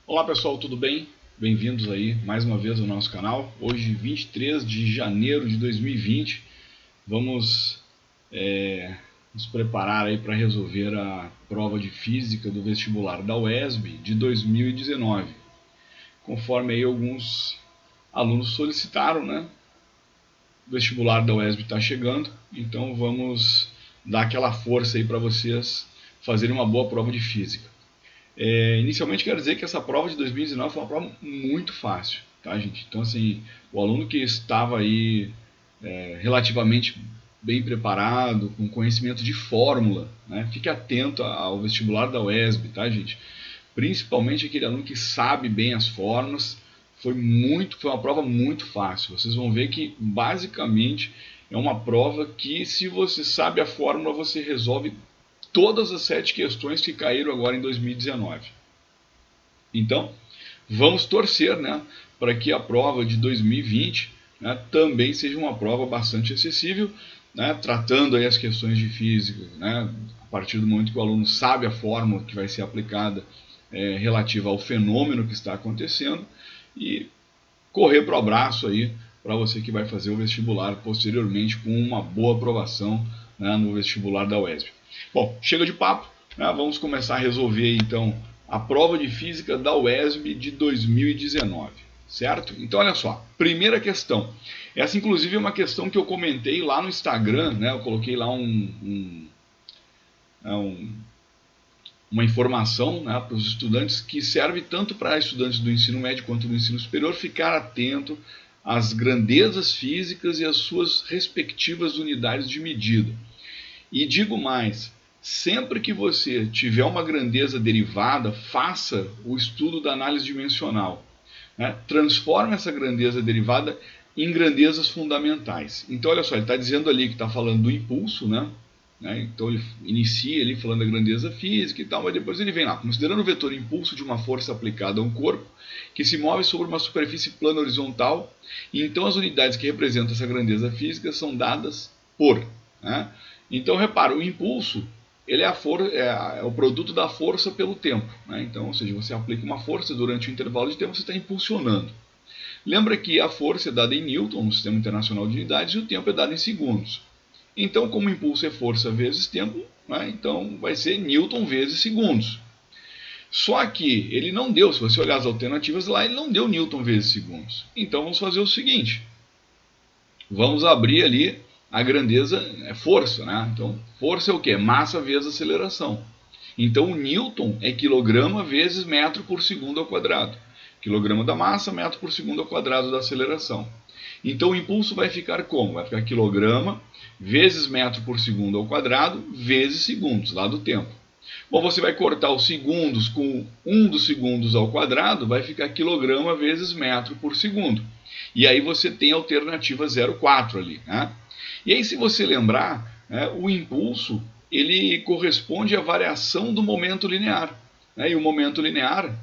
Olá pessoal, tudo bem? Bem-vindos aí mais uma vez ao nosso canal. Hoje, 23 de janeiro de 2020, vamos nos preparar aí para resolver a prova de Física do vestibular da UESB de 2019. Conforme aí alguns alunos solicitaram, né? O vestibular da UESB está chegando, então vamos dar aquela força aí para vocês fazerem uma boa prova de Física. Inicialmente quero dizer que essa prova de 2019 foi uma prova muito fácil, tá, gente? Então, assim, o aluno que estava aí relativamente bem preparado, com conhecimento de fórmula, né? Fique atento ao vestibular da UESB, tá, gente? Principalmente aquele aluno que sabe bem as fórmulas. Foi uma prova muito fácil. Vocês vão ver que, basicamente, é uma prova que, se você sabe a fórmula, você resolve todas as 7 questões que caíram agora em 2019. Então, vamos torcer, né, para que a prova de 2020, né, também seja uma prova bastante acessível, né, tratando aí as questões de física, né, a partir do momento que o aluno sabe a fórmula que vai ser aplicada relativa ao fenômeno que está acontecendo, e correr para o abraço aí para você que vai fazer o vestibular posteriormente com uma boa aprovação, né, no vestibular da UESB. Bom, chega de papo, né? Vamos começar a resolver então a prova de Física da UESB de 2019, certo? Então olha só, primeira questão. Essa inclusive é uma questão que eu comentei lá no Instagram, né? Eu coloquei lá uma informação, né, para os estudantes, que serve tanto para estudantes do ensino médio quanto do ensino superior ficar atento às grandezas físicas e às suas respectivas unidades de medida. E digo mais, sempre que você tiver uma grandeza derivada, faça o estudo da análise dimensional, né? Transforme essa grandeza derivada em grandezas fundamentais. Então olha só, ele está dizendo ali que está falando do impulso, né? Então ele inicia ali falando da grandeza física e tal, mas depois ele vem lá, considerando o vetor impulso de uma força aplicada a um corpo que se move sobre uma superfície plana horizontal, e então as unidades que representam essa grandeza física são dadas por, né? Então repara, o impulso ele é o produto da força pelo tempo, né? Então, ou seja, você aplica uma força durante um intervalo de tempo, você está impulsionando. Lembra que a força é dada em Newton, no Sistema Internacional de Unidades, e o tempo é dado em segundos. Então, como o impulso é força vezes tempo, né, então vai ser Newton vezes segundos. Só que ele não deu, se você olhar as alternativas lá, ele não deu Newton vezes segundos. Então vamos fazer o seguinte, vamos abrir ali a grandeza, força, né? Então força é o que? Massa vezes aceleração. Então o Newton é quilograma vezes metro por segundo ao quadrado. Quilograma da massa, metro por segundo ao quadrado da aceleração. Então o impulso vai ficar como? Vai ficar quilograma vezes metro por segundo ao quadrado vezes segundos, lá do tempo. Bom, você vai cortar os segundos com 1 dos segundos ao quadrado, vai ficar quilograma vezes metro por segundo. E aí você tem a alternativa 0,4 ali, né? E aí, se você lembrar, né, o impulso ele corresponde à variação do momento linear. Né? E o momento linear,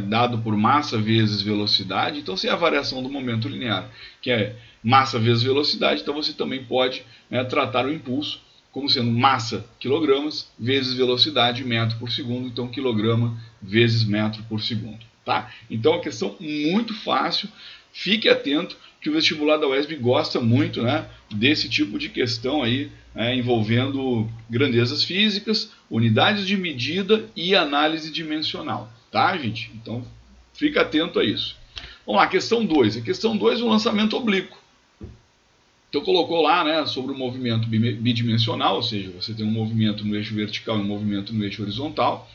dado por massa vezes velocidade, então se é a variação do momento linear, que é massa vezes velocidade, então você também pode, né, tratar o impulso como sendo massa, quilogramas, vezes velocidade, metro por segundo, então quilograma vezes metro por segundo. Tá? Então é uma questão muito fácil, fique atento que o vestibular da UESB gosta muito, né, desse tipo de questão aí, envolvendo grandezas físicas, unidades de medida e análise dimensional, tá, gente? Então, fica atento a isso. Vamos lá, questão 2. A questão 2 é o lançamento oblíquo. Então, colocou lá, né, sobre o movimento bidimensional, ou seja, você tem um movimento no eixo vertical e um movimento no eixo horizontal.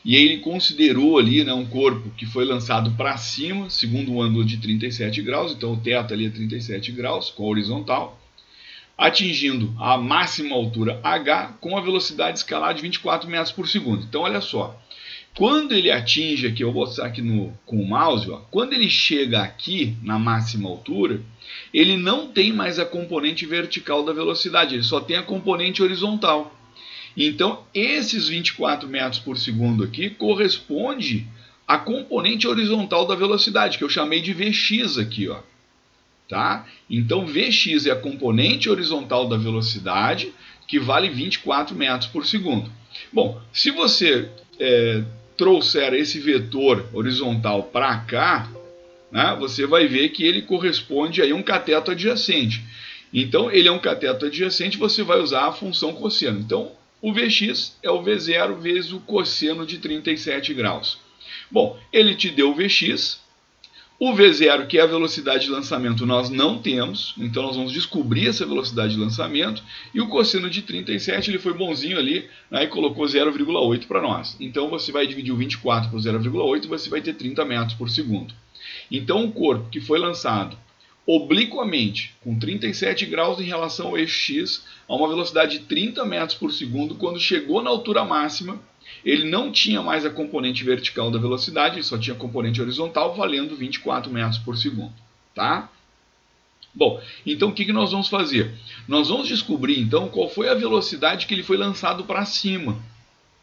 E ele considerou ali, né, um corpo que foi lançado para cima, segundo um ângulo de 37 graus, então o teto ali é 37 graus, com a horizontal, atingindo a máxima altura h com a velocidade escalar de 24 metros por segundo. Então olha só, quando ele atinge aqui, eu vou botar aqui com o mouse, ó, quando ele chega aqui na máxima altura, ele não tem mais a componente vertical da velocidade, ele só tem a componente horizontal. Então, esses 24 metros por segundo aqui corresponde à componente horizontal da velocidade, que eu chamei de Vx aqui, ó. Tá? Então, Vx é a componente horizontal da velocidade, que vale 24 metros por segundo. Bom, se você trouxer esse vetor horizontal para cá, né, você vai ver que ele corresponde a um cateto adjacente. Então, ele é um cateto adjacente, você vai usar a função cosseno. Então, o Vx é o V0 vezes o cosseno de 37 graus. Bom, ele te deu o Vx. O V0, que é a velocidade de lançamento, nós não temos, então nós vamos descobrir essa velocidade de lançamento, e o cosseno de 37, ele foi bonzinho ali, né, e colocou 0,8 para nós. Então você vai dividir o 24 por 0,8 e você vai ter 30 metros por segundo. Então o corpo que foi lançado obliquamente, com 37 graus em relação ao eixo X, a uma velocidade de 30 metros por segundo, quando chegou na altura máxima, ele não tinha mais a componente vertical da velocidade, ele só tinha a componente horizontal, valendo 24 metros por segundo. Tá? Bom, então o que nós vamos fazer? Nós vamos descobrir, então, qual foi a velocidade que ele foi lançado para cima.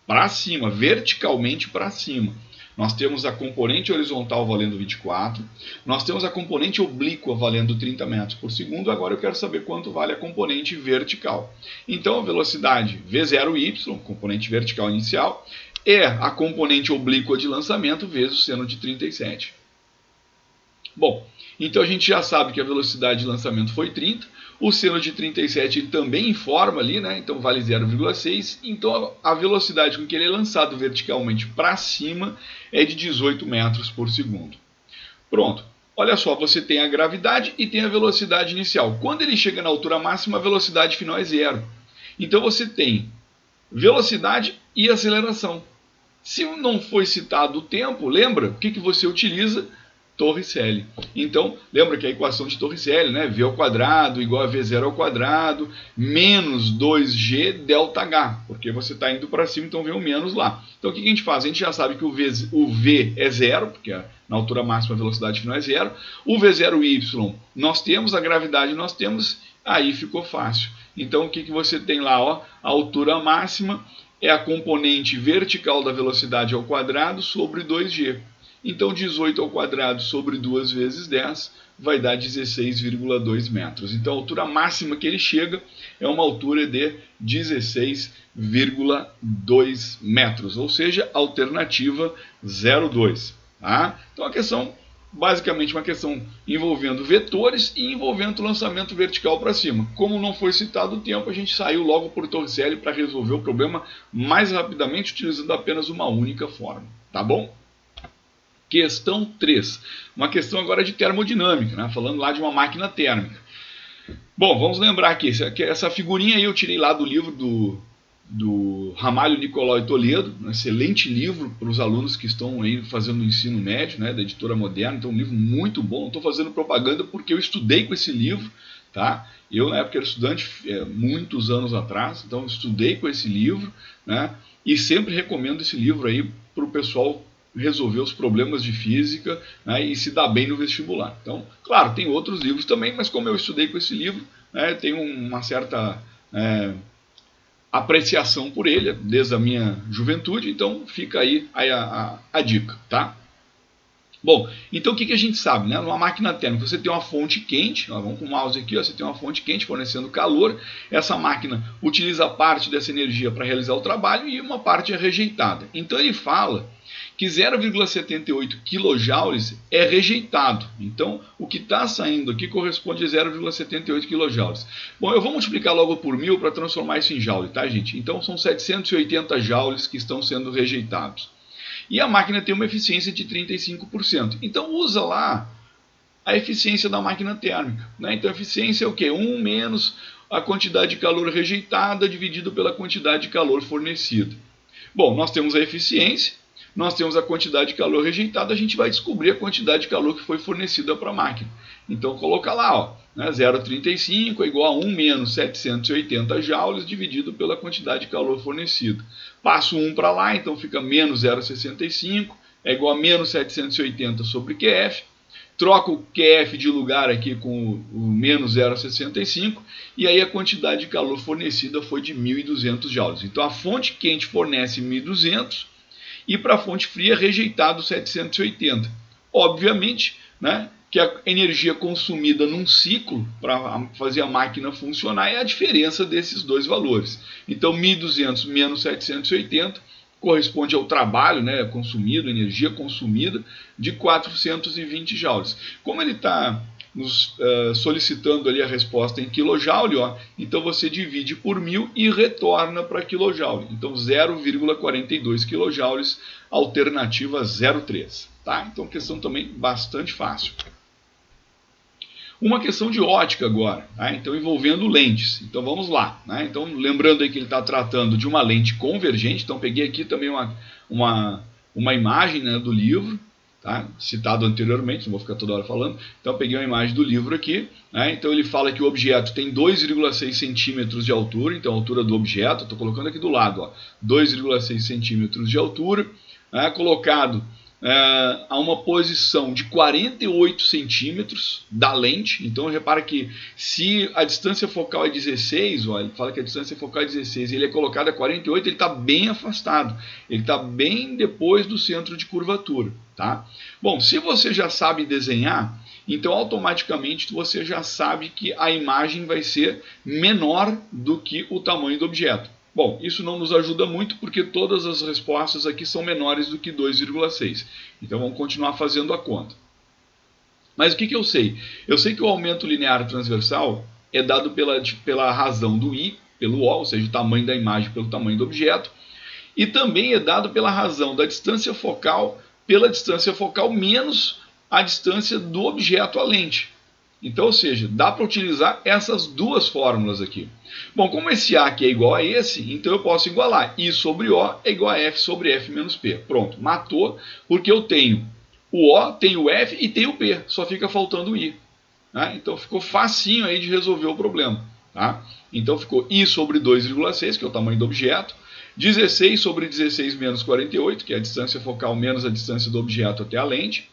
Para cima, verticalmente para cima. Nós temos a componente horizontal valendo 24, nós temos a componente oblíqua valendo 30 metros por segundo, agora eu quero saber quanto vale a componente vertical. Então a velocidade V0y, componente vertical inicial, é a componente oblíqua de lançamento vezes o seno de 37. Bom, então a gente já sabe que a velocidade de lançamento foi 30, o seno de 37 também informa ali, né? Então vale 0,6, então a velocidade com que ele é lançado verticalmente para cima é de 18 metros por segundo. Pronto, olha só, você tem a gravidade e tem a velocidade inicial. Quando ele chega na altura máxima, a velocidade final é zero. Então você tem velocidade e aceleração. Se não foi citado o tempo, lembra? O que você utiliza? Torricelli. Então, lembra que a equação de Torricelli, né? V ao quadrado igual a V0 ao quadrado menos 2G delta H, porque você está indo para cima, então vem o menos lá. Então, o que a gente faz? A gente já sabe que o V é zero, porque na altura máxima a velocidade final é zero. O V0y nós temos, a gravidade nós temos, aí ficou fácil. Então, o que você tem lá? Ó, a altura máxima é a componente vertical da velocidade ao quadrado sobre 2G. Então, 18 ao quadrado sobre 2 vezes 10 vai dar 16,2 metros. Então, a altura máxima que ele chega é uma altura de 16,2 metros, ou seja, alternativa 0,2. Tá? Então, a questão, basicamente, uma questão envolvendo vetores e envolvendo lançamento vertical para cima. Como não foi citado o tempo, a gente saiu logo por Torricelli para resolver o problema mais rapidamente, utilizando apenas uma única forma. Tá bom? Questão 3, uma questão agora de termodinâmica, né? Falando lá de uma máquina térmica. Bom, vamos lembrar aqui, essa figurinha aí eu tirei lá do livro do Ramalho, Nicolau e Toledo, um excelente livro para os alunos que estão aí fazendo o ensino médio, né, da editora Moderna, então um livro muito bom. Não estou fazendo propaganda porque eu estudei com esse livro, tá? Eu na época era estudante, muitos anos atrás, então eu estudei com esse livro, né, e sempre recomendo esse livro aí para o pessoal resolver os problemas de física, né, e se dar bem no vestibular. Então, claro, tem outros livros também, mas como eu estudei com esse livro, né, tenho uma certa apreciação por ele desde a minha juventude, então fica aí a dica, tá? Bom, então o que a gente sabe, né? Numa máquina térmica você tem uma fonte quente, vamos com o mouse aqui, ó, você tem uma fonte quente fornecendo calor, essa máquina utiliza parte dessa energia para realizar o trabalho e uma parte é rejeitada. Então ele fala que 0,78 kJ é rejeitado. Então, o que está saindo aqui corresponde a 0,78 kJ. Bom, eu vou multiplicar logo por 1000 para transformar isso em joule, tá, gente? Então, são 780 joules que estão sendo rejeitados. E a máquina tem uma eficiência de 35%. Então, usa lá a eficiência da máquina térmica, né? Então, a eficiência é o quê? 1 menos a quantidade de calor rejeitada dividido pela quantidade de calor fornecida. Bom, nós temos a eficiência, nós temos a quantidade de calor rejeitada, a gente vai descobrir a quantidade de calor que foi fornecida para a máquina. Então, coloca lá, ó, né, 0,35 é igual a 1 menos 780 joules dividido pela quantidade de calor fornecida. Passo 1 para lá, então fica menos 0,65, é igual a menos 780 sobre QF. Troco o QF de lugar aqui com o menos 0,65 e aí a quantidade de calor fornecida foi de 1.200 joules. Então, a fonte quente fornece 1.200 e para a fonte fria rejeitado 780. Obviamente, né, que a energia consumida num ciclo para fazer a máquina funcionar é a diferença desses dois valores. Então, 1.200 menos 780 corresponde ao trabalho, né, consumido, energia consumida, de 420 joules. Como ele está nos solicitando ali a resposta em kJ, ó, então você divide por 1000 e retorna para kJ. Então 0,42 kJ, alternativa 03. Tá? Então questão também bastante fácil. Uma questão de ótica agora, tá? Então envolvendo lentes. Então vamos lá. Né? Então lembrando aí que ele está tratando de uma lente convergente. Então peguei aqui também uma imagem, né, do livro, tá? Citado anteriormente, não vou ficar toda hora falando. Então peguei uma imagem do livro aqui. Né? Então ele fala que o objeto tem 2,6 centímetros de altura. Então a altura do objeto, estou colocando aqui do lado, 2,6 centímetros de altura, né? Colocado a uma posição de 48 centímetros da lente. Então repara que se a distância focal é 16, ó, ele fala que a distância focal é 16 e ele é colocado a 48, ele está bem afastado, ele está bem depois do centro de curvatura. Tá? Bom, se você já sabe desenhar, então automaticamente você já sabe que a imagem vai ser menor do que o tamanho do objeto. Bom, isso não nos ajuda muito porque todas as respostas aqui são menores do que 2,6. Então vamos continuar fazendo a conta. Mas o que eu sei? Eu sei que o aumento linear transversal é dado pela razão do I, pelo O, ou seja, o tamanho da imagem pelo tamanho do objeto, e também é dado pela razão da distância focal pela distância focal menos a distância do objeto à lente. Então, ou seja, dá para utilizar essas duas fórmulas aqui. Bom, como esse A aqui é igual a esse, então eu posso igualar. I sobre O é igual a F sobre F menos P. Pronto, matou, porque eu tenho o O, tenho o F e tenho o P. Só fica faltando o I. Tá? Então ficou facinho aí de resolver o problema. Tá? Então ficou I sobre 2,6, que é o tamanho do objeto. 16 sobre 16 menos 48, que é a distância focal menos a distância do objeto até a lente.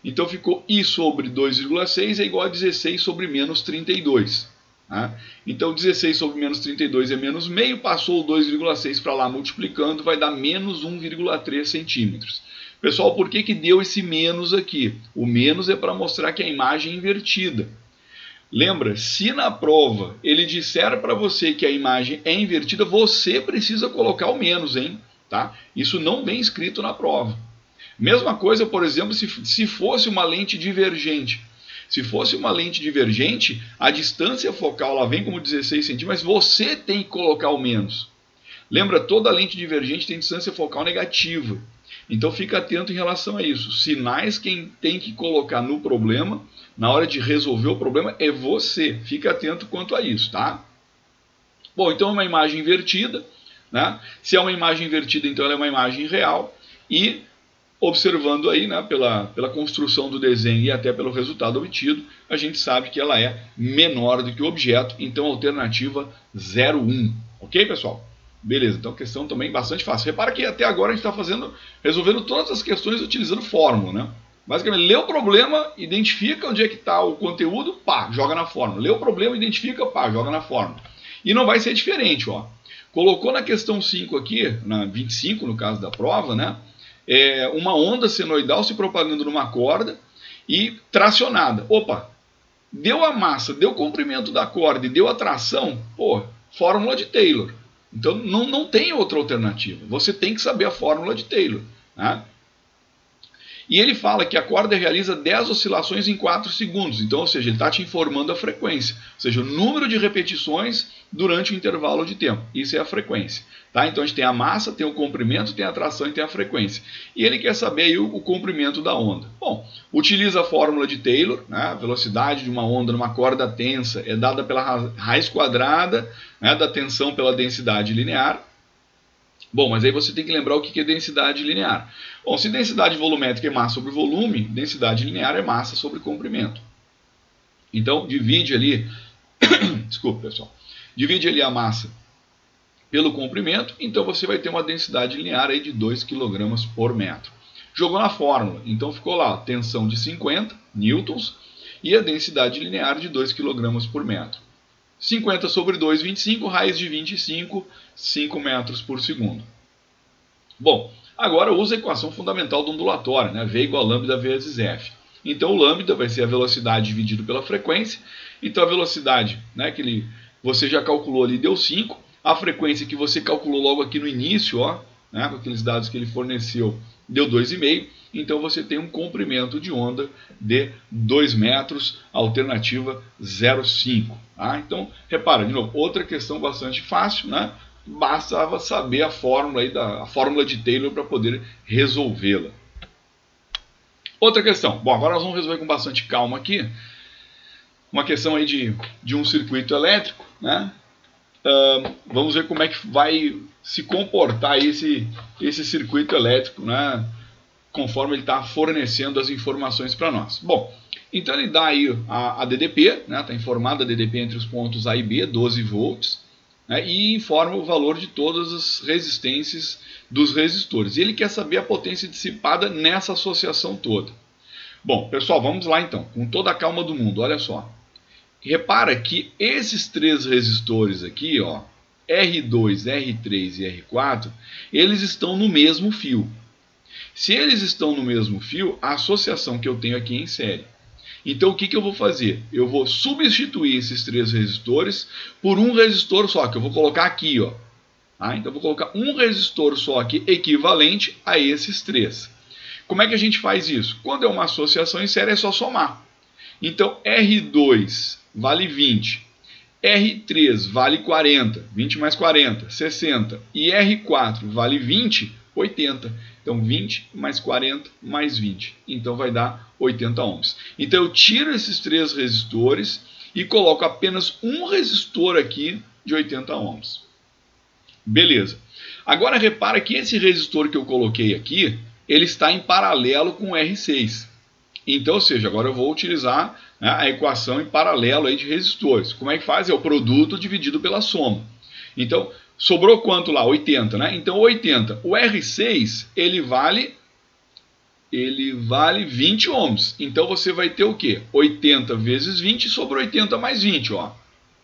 Então ficou I sobre 2,6 é igual a 16 sobre menos 32. Tá? Então 16 sobre menos 32 é menos meio, passou o 2,6 para lá multiplicando, vai dar menos 1,3 centímetros. Pessoal, por que deu esse menos aqui? O menos é para mostrar que a imagem é invertida. Lembra, se na prova ele disser para você que a imagem é invertida, você precisa colocar o menos, hein? Tá? Isso não vem escrito na prova. Mesma coisa, por exemplo, se fosse uma lente divergente. Se fosse uma lente divergente, a distância focal lá vem como 16 centímetros, mas você tem que colocar o menos. Lembra, toda lente divergente tem distância focal negativa. Então fica atento em relação a isso. Sinais quem tem que colocar no problema, na hora de resolver o problema, é você. Fica atento quanto a isso, tá? Bom, então é uma imagem invertida. Né? Se é uma imagem invertida, então ela é uma imagem real. E observando aí, né, pela construção do desenho e até pelo resultado obtido, a gente sabe que ela é menor do que o objeto, então alternativa 01. Ok, pessoal? Beleza, então questão também bastante fácil. Repara que até agora a gente está resolvendo todas as questões utilizando fórmula, né? Basicamente, lê o problema, identifica onde é que está o conteúdo, pá, joga na fórmula. Lê o problema, identifica, pá, joga na fórmula. E não vai ser diferente, ó. Colocou na questão 5 aqui, na 25 no caso da prova, né? Uma onda senoidal se propagando numa corda e tracionada. Opa, deu a massa, deu o comprimento da corda e deu a tração, pô, fórmula de Taylor. Então não tem outra alternativa. Você tem que saber a fórmula de Taylor. Né? E ele fala que a corda realiza 10 oscilações em 4 segundos. Então, ou seja, ele está te informando a frequência. Ou seja, o número de repetições durante o intervalo de tempo. Isso é a frequência. Tá? Então a gente tem a massa, tem o comprimento, tem a tração e tem a frequência. E ele quer saber aí o comprimento da onda. Bom, utiliza a fórmula de Taylor, né? A velocidade de uma onda numa corda tensa é dada pela raiz quadrada, né, da tensão pela densidade linear. Bom, mas aí você tem que lembrar o que é densidade linear. Bom, se densidade volumétrica é massa sobre volume, densidade linear é massa sobre comprimento. Então divide ali, desculpa pessoal, divide ali a massa pelo comprimento, então você vai ter uma densidade linear aí de 2 kg por metro. Jogou na fórmula, então ficou lá, tensão de 50 newtons e a densidade linear de 2 kg por metro. 50 sobre 2, 25, raiz de 25, 5 metros por segundo. Bom, agora usa a equação fundamental do ondulatório, né? V igual a lambda vezes F. Então o lambda vai ser a velocidade dividido pela frequência. Então a velocidade, né, você já calculou ali, deu 5. A frequência que você calculou logo aqui no início, ó, né, com aqueles dados que ele forneceu, deu 2,5, então você tem um comprimento de onda de 2 metros, alternativa 0,5. Tá? Então, repara, de novo, outra questão bastante fácil, né? Bastava saber a fórmula, aí a fórmula de Taylor para poder resolvê-la. Outra questão. Bom, agora nós vamos resolver com bastante calma aqui. Uma questão aí de um circuito elétrico, né? Vamos ver como é que vai se comportar esse circuito elétrico, né? Conforme ele está fornecendo as informações para nós. Bom, então ele dá aí a DDP, né? Está informada a DDP entre os pontos A e B, 12 volts, né? E informa o valor de todas as resistências dos resistores. E ele quer saber a potência dissipada nessa associação toda. Bom, pessoal, vamos lá então, com toda a calma do mundo, olha só. Repara que esses três resistores aqui, ó, R2, R3 e R4, eles estão no mesmo fio. Se eles estão no mesmo fio, a associação que eu tenho aqui é em série. Então o que eu vou fazer? Eu vou substituir esses três resistores por um resistor só, que eu vou colocar aqui, ó. Então eu vou colocar um resistor só aqui, equivalente a esses três. Como é que a gente faz isso? Quando é uma associação em série é só somar. Então R2 vale 20, R3 vale 40, 20 mais 40, 60, e R4 vale 20, 80. Então 20 mais 40 mais 20, então vai dar 80 ohms. Então eu tiro esses três resistores e coloco apenas um resistor aqui de 80 ohms. Beleza. Agora repara que esse resistor que eu coloquei aqui, ele está em paralelo com o R6. Então, ou seja, agora eu vou utilizar, né, a equação em paralelo aí de resistores. Como é que faz? É o produto dividido pela soma. Então, sobrou quanto lá? 80, né? Então, 80. O R6, ele vale 20 ohms. Então, você vai ter o quê? 80 vezes 20 sobre 80 mais 20, ó.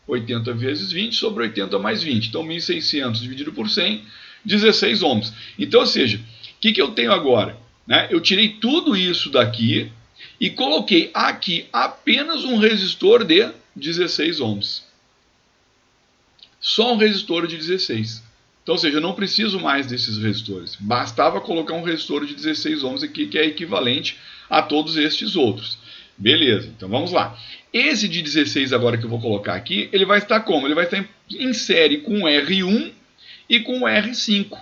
80 vezes 20 sobre 80 mais 20. Então, 1.600 dividido por 100, 16 ohms. Então, ou seja, o que eu tenho agora? Né? Eu tirei tudo isso daqui e coloquei aqui apenas um resistor de 16 ohms. Só um resistor de 16. Então, ou seja, eu não preciso mais desses resistores. Bastava colocar um resistor de 16 ohms aqui, que é equivalente a todos estes outros. Beleza, então vamos lá. Esse de 16 agora que eu vou colocar aqui, ele vai estar como? Ele vai estar em série com o R1 e com o R5.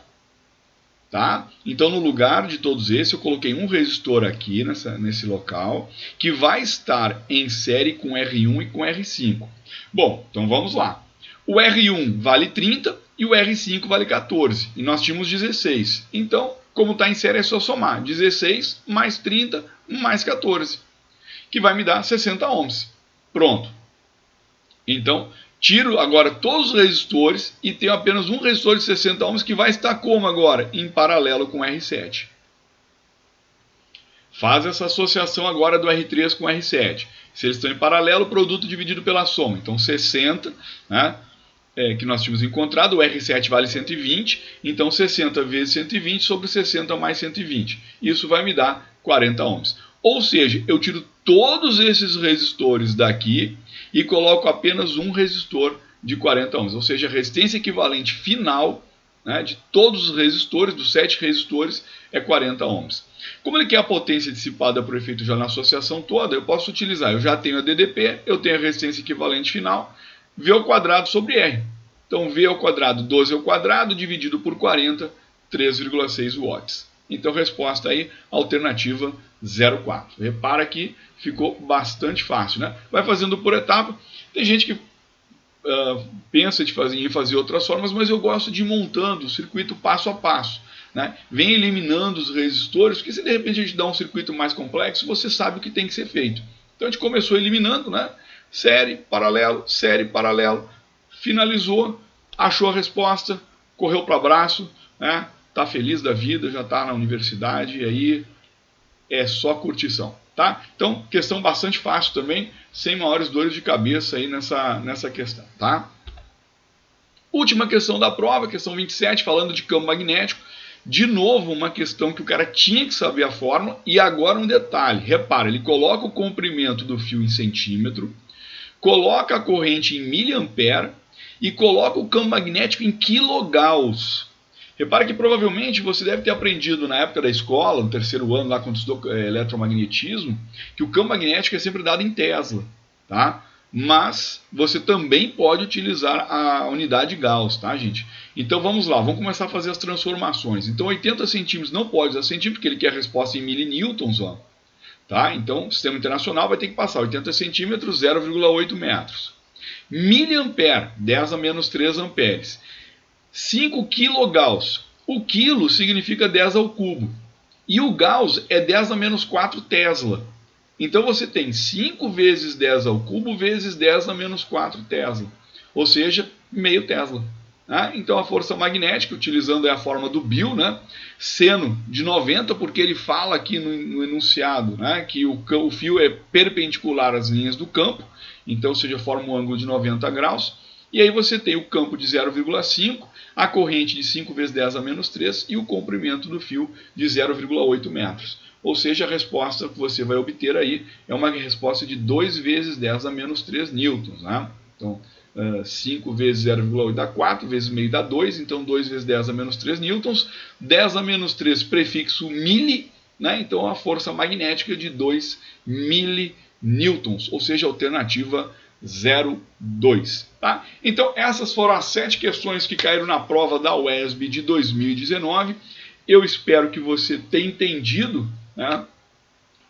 Tá? Então, no lugar de todos esses, eu coloquei um resistor aqui nesse local, que vai estar em série com R1 e com R5. Bom, então vamos lá. O R1 vale 30 e o R5 vale 14. E nós tínhamos 16. Então, como está em série, é só somar. 16 mais 30 mais 14. Que vai me dar 60 ohms. Pronto. Então, tiro agora todos os resistores e tenho apenas um resistor de 60 ohms que vai estar como agora? Em paralelo com o R7. Faz essa associação agora do R3 com o R7. Se eles estão em paralelo, produto dividido pela soma. Então 60, né, que nós tínhamos encontrado, o R7 vale 120, então 60 vezes 120 sobre 60 mais 120. Isso vai me dar 40 ohms. Ou seja, eu tiro todos esses resistores daqui e coloco apenas um resistor de 40 ohms. Ou seja, a resistência equivalente final, né, de todos os resistores, dos 7 resistores, é 40 ohms. Como ele quer a potência dissipada por efeito já na associação toda, eu posso utilizar, eu já tenho a DDP, eu tenho a resistência equivalente final, V ao quadrado sobre R. Então V ao quadrado, 12 ao quadrado, dividido por 40, 3,6 watts. Então resposta aí, alternativa 0,4. Repara que ficou bastante fácil, né? Vai fazendo por etapa. Tem gente que pensa em fazer outras formas, mas eu gosto de ir montando o circuito passo a passo. Né? Vem eliminando os resistores, porque se de repente a gente dá um circuito mais complexo, você sabe o que tem que ser feito. Então a gente começou eliminando, né? Série, paralelo, finalizou, achou a resposta, correu para o abraço, né? Tá feliz da vida, já está na universidade, e aí é só curtição. Tá? Então, questão bastante fácil também, sem maiores dores de cabeça aí nessa questão. Tá? Última questão da prova, questão 27, falando de campo magnético. De novo, uma questão que o cara tinha que saber a fórmula, e agora um detalhe. Repara, ele coloca o comprimento do fio em centímetro, coloca a corrente em miliampere e coloca o campo magnético em quilogauss. Repare que provavelmente você deve ter aprendido na época da escola, no terceiro ano, lá quando estudou eletromagnetismo, que o campo magnético é sempre dado em Tesla, tá? Mas você também pode utilizar a unidade Gauss, tá, gente? Então vamos lá, vamos começar a fazer as transformações. Então 80 centímetros não pode usar centímetro, porque ele quer a resposta em milinewtons, ó. Tá? Então o sistema internacional vai ter que passar 80 centímetros, 0,8 metros. Miliampere, 10 a menos 3 amperes. 5 quilogauss. O quilo significa 10 ao cubo. E o Gauss é 10 a menos 4 Tesla. Então você tem 5 vezes 10 ao cubo vezes 10 a menos 4 Tesla. Ou seja, meio Tesla. Então a força magnética, utilizando a forma do Bill, seno de 90, porque ele fala aqui no enunciado que o fio é perpendicular às linhas do campo, então seja, forma um ângulo de 90 graus. E aí você tem o campo de 0,5, a corrente de 5 vezes 10 a menos 3 e o comprimento do fio de 0,8 metros. Ou seja, a resposta que você vai obter aí é uma resposta de 2 vezes 10 a menos 3 newtons. Então, 5 vezes 0,8 dá 4, vezes meio dá 2, então 2 vezes 10 a menos 3 newtons. 10 a menos 3, prefixo mili, então a força magnética de 2 milinewtons, ou seja, a alternativa 0,2. Tá? Então essas foram as 7 questões que caíram na prova da UESB de 2019. Eu espero que você tenha entendido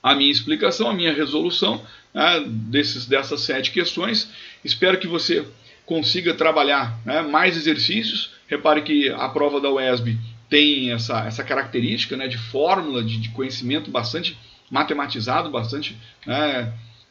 a minha explicação, a minha resolução dessas 7 questões. Espero que você consiga trabalhar mais exercícios. Repare que a prova da UESB tem essa característica de fórmula, de conhecimento bastante matematizado, bastante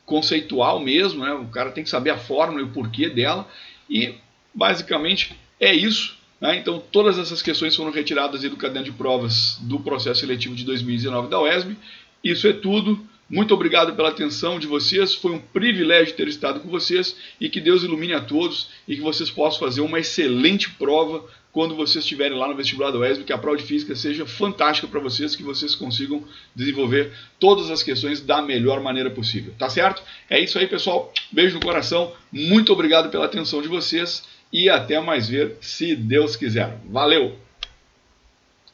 conceitual mesmo. O cara tem que saber a fórmula e o porquê dela. E basicamente é isso. Então todas essas questões foram retiradas do caderno de provas do processo seletivo de 2019 da UESB. Isso é tudo. Muito obrigado pela atenção de vocês. Foi um privilégio ter estado com vocês. E que Deus ilumine a todos. E que vocês possam fazer uma excelente prova quando vocês estiverem lá no vestibular da UESB. Que a prova de física seja fantástica para vocês. Que vocês consigam desenvolver todas as questões da melhor maneira possível. Tá certo? É isso aí, pessoal. Beijo no coração. Muito obrigado pela atenção de vocês. E até mais ver, se Deus quiser. Valeu!